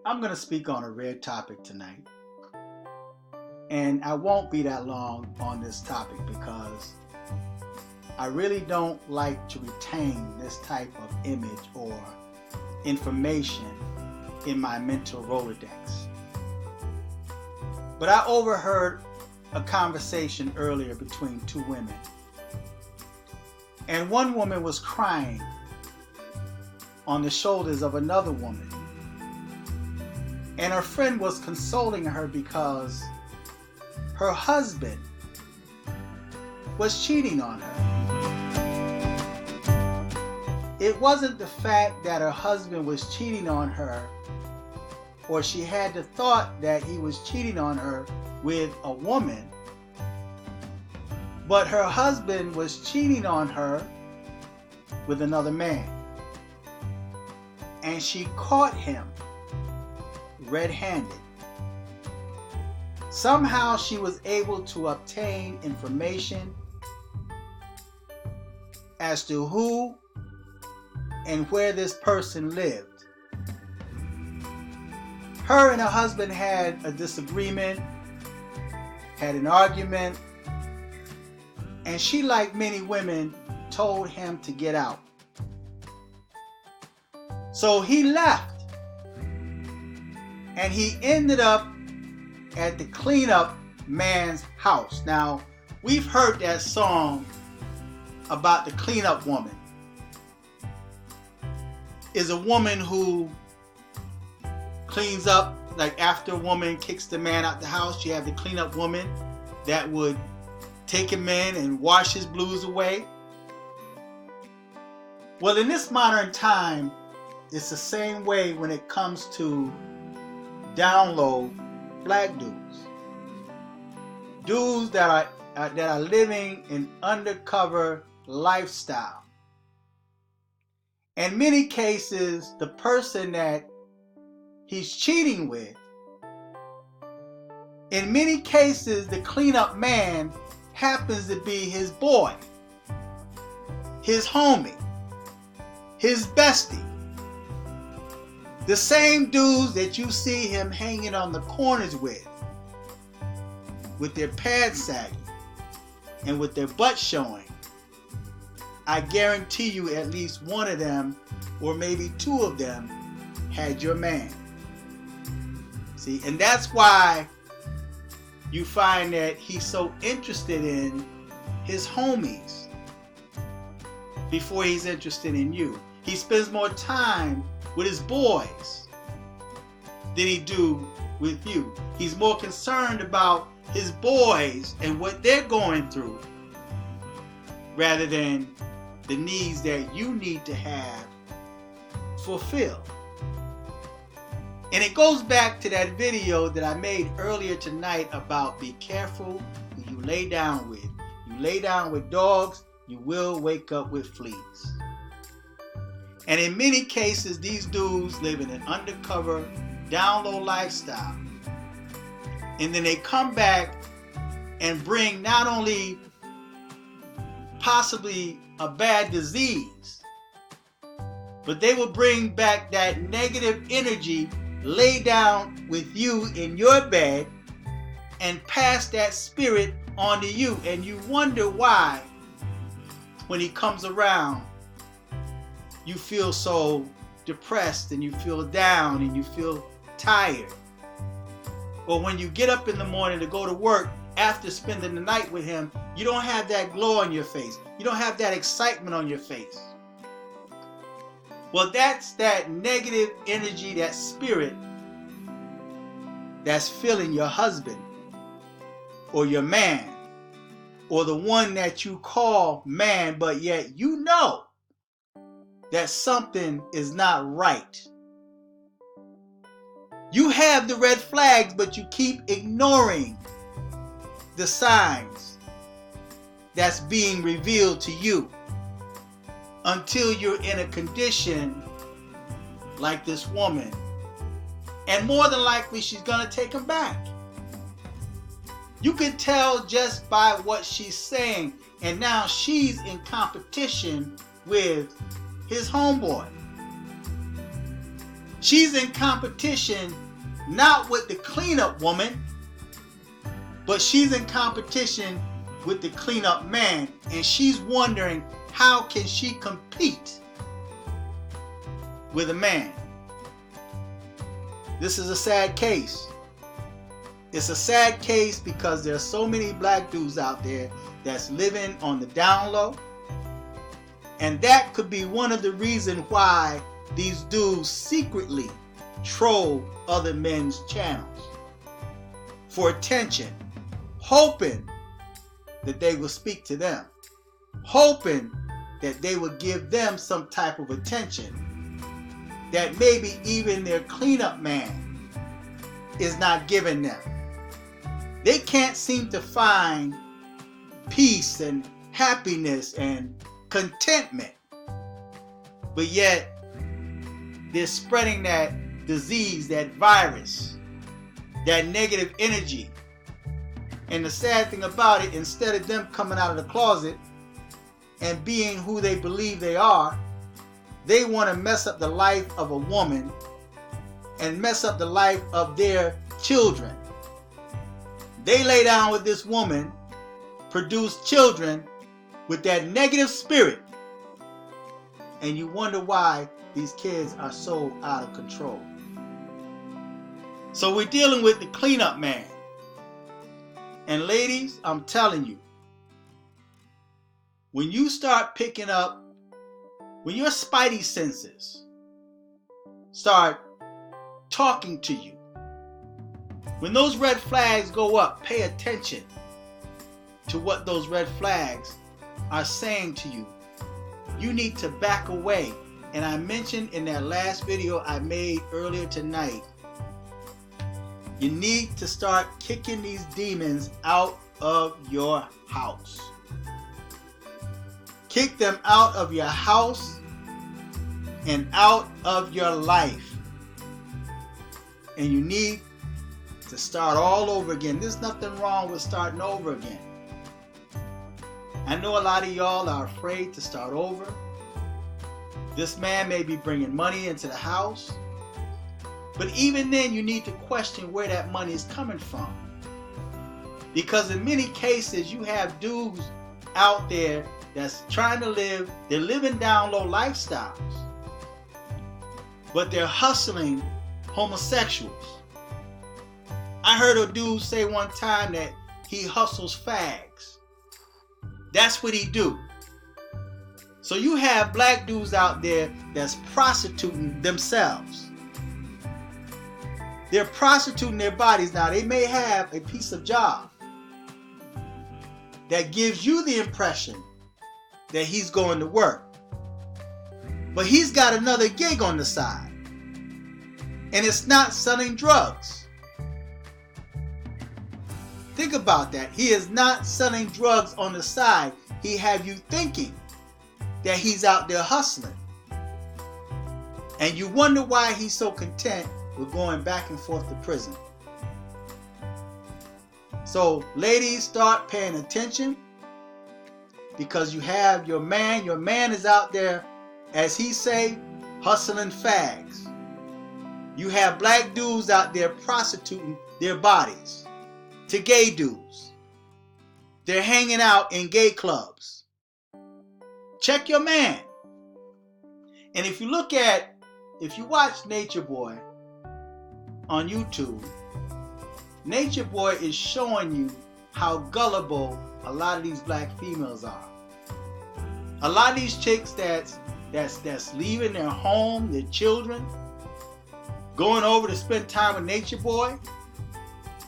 I'm going to speak on a rare topic tonight. And I won't be that long on this topic because I really don't like to retain this type of image or information in my mental Rolodex. But I overheard a conversation earlier between two women. And one woman was crying on the shoulders of another woman. And her friend was consoling her because her husband was cheating on her. It wasn't the fact that her husband was cheating on her, or she had the thought that he was cheating on her with a woman, but her husband was cheating on her with another man. And she caught him red-handed. Somehow she was able to obtain information as to who and where this person lived. Her and her husband had a disagreement, had an argument, and she, like many women, told him to get out. So he left, and he ended up at the cleanup man's house. Now, we've heard that song about the cleanup woman. Is a woman who cleans up, like after a woman kicks the man out the house, you have the cleanup woman that would take him in and wash his blues away. Well, in this modern time, it's the same way when it comes to down low black dudes. Dudes that are living an undercover lifestyle. In many cases, the person that he's cheating with, in many cases, the cleanup man happens to be his boy, his homie, his bestie. The same dudes that you see him hanging on the corners with their pads sagging and with their butt showing. I guarantee you at least one of them, or maybe two of them, had your man. See, and that's why you find that he's so interested in his homies before he's interested in you. He spends more time with his boys than he do with you. He's more concerned about his boys and what they're going through rather than the needs that you need to have fulfilled. And it goes back to that video that I made earlier tonight about be careful who you lay down with. You lay down with dogs, you will wake up with fleas. And in many cases, these dudes live in an undercover, down low lifestyle. And then they come back and bring not only possibly a bad disease, but they will bring back that negative energy, lay down with you in your bed, and pass that spirit on to you. And you wonder why, when he comes around, you feel so depressed and you feel down and you feel tired. Or when you get up in the morning to go to work after spending the night with him, you don't have that glow on your face. You don't have that excitement on your face. Well, that's that negative energy, that spirit that's filling your husband or your man or the one that you call man, but yet you know that something is not right. You have the red flags, but you keep ignoring the signs that's being revealed to you until you're in a condition like this woman. And more than likely, she's going to take him back. You can tell just by what she's saying. And now she's in competition with his homeboy. She's in competition not with the cleanup woman, but she's in competition with the cleanup man, and she's wondering how can she compete with a man. This is a sad case. It's a sad case because there are so many black dudes out there that's living on the down low, and that could be one of the reasons why these dudes secretly troll other men's channels for attention, hoping that they will speak to them, hoping that they will give them some type of attention that maybe even their cleanup man is not giving them. They can't seem to find peace and happiness and contentment, but yet they're spreading that disease, that virus, that negative energy. And the sad thing about it, instead of them coming out of the closet and being who they believe they are, they want to mess up the life of a woman and mess up the life of their children. They lay down with this woman, produce children with that negative spirit, and you wonder why these kids are so out of control. So we're dealing with the cleanup man. And ladies, I'm telling you, when you start picking up, when your spidey senses start talking to you, when those red flags go up, pay attention to what those red flags are saying to you. You need to back away. And I mentioned in that last video I made earlier tonight, you need to start kicking these demons out of your house. Kick them out of your house and out of your life. And you need to start all over again. There's nothing wrong with starting over again. I know a lot of y'all are afraid to start over. This man may be bringing money into the house, but even then you need to question where that money is coming from. Because in many cases you have dudes out there that's trying to live, they're living down low lifestyles, but they're hustling homosexuals. I heard a dude say one time that he hustles fags. That's what he do. So you have black dudes out there that's prostituting themselves. They're prostituting their bodies. Now they may have a piece of job that gives you the impression that he's going to work, but he's got another gig on the side, and it's not selling drugs. Think about that. He is not selling drugs on the side. He have you thinking that he's out there hustling. And you wonder why he's so content with going back and forth to prison. So ladies, start paying attention, because you have your man. Your man is out there, as he say, hustling fags. You have black dudes out there prostituting their bodies to gay dudes. They're hanging out in gay clubs. Check your man. And if you watch Nature Boy on YouTube, Nature Boy is showing you how gullible a lot of these black females are. A lot of these chicks that's leaving their home, their children, going over to spend time with Nature Boy,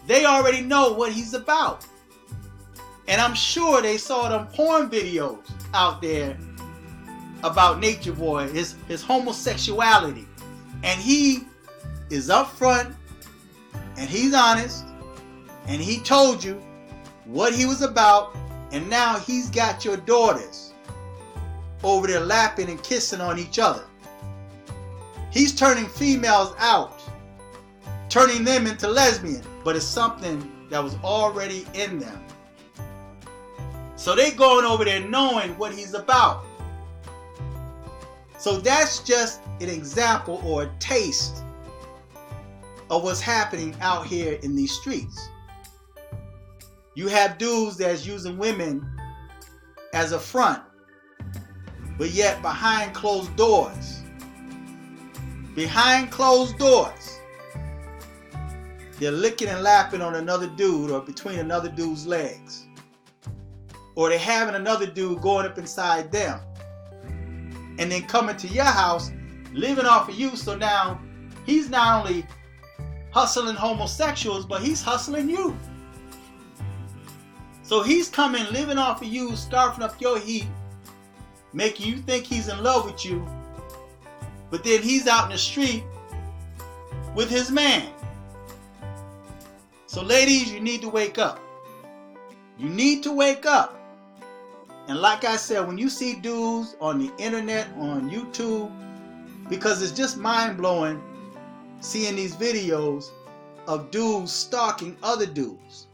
they already know what he's about. And I'm sure they saw them porn videos out there about Nature Boy, his homosexuality. And he is upfront, and he's honest, and he told you what he was about, and now he's got your daughters over there lapping and kissing on each other. He's turning females out, turning them into lesbians, but it's something that was already in them. So they going over there knowing what he's about. So that's just an example or a taste of what's happening out here in these streets. You have dudes that's using women as a front, but yet behind closed doors, they're licking and lapping on another dude or between another dude's legs. Or they're having another dude going up inside them. And then coming to your house, living off of you. So now he's not only hustling homosexuals, but he's hustling you. So he's coming, living off of you, scarfing up your heat, making you think he's in love with you. But then he's out in the street with his man. So ladies, you need to wake up. You need to wake up. And like I said, when you see dudes on the internet, on YouTube, because it's just mind-blowing seeing these videos of dudes stalking other dudes.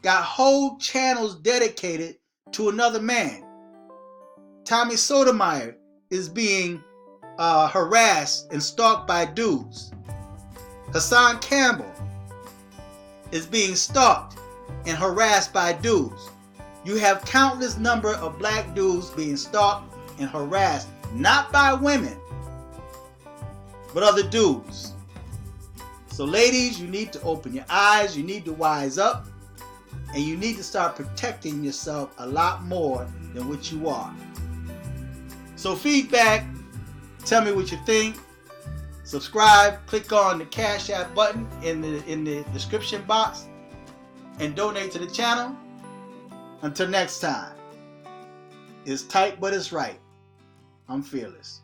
Got whole channels dedicated to another man. Tommy Sotomayor is being harassed and stalked by dudes. Hassan Campbell is being stalked and harassed by dudes. You have countless number of black dudes being stalked and harassed, not by women, but other dudes. So ladies, you need to open your eyes, you need to wise up, and you need to start protecting yourself a lot more than what you are. So feedback, tell me what you think. Subscribe, click on the Cash App button in the description box and donate to the channel. Until next time, it's tight but it's right. I'm fearless.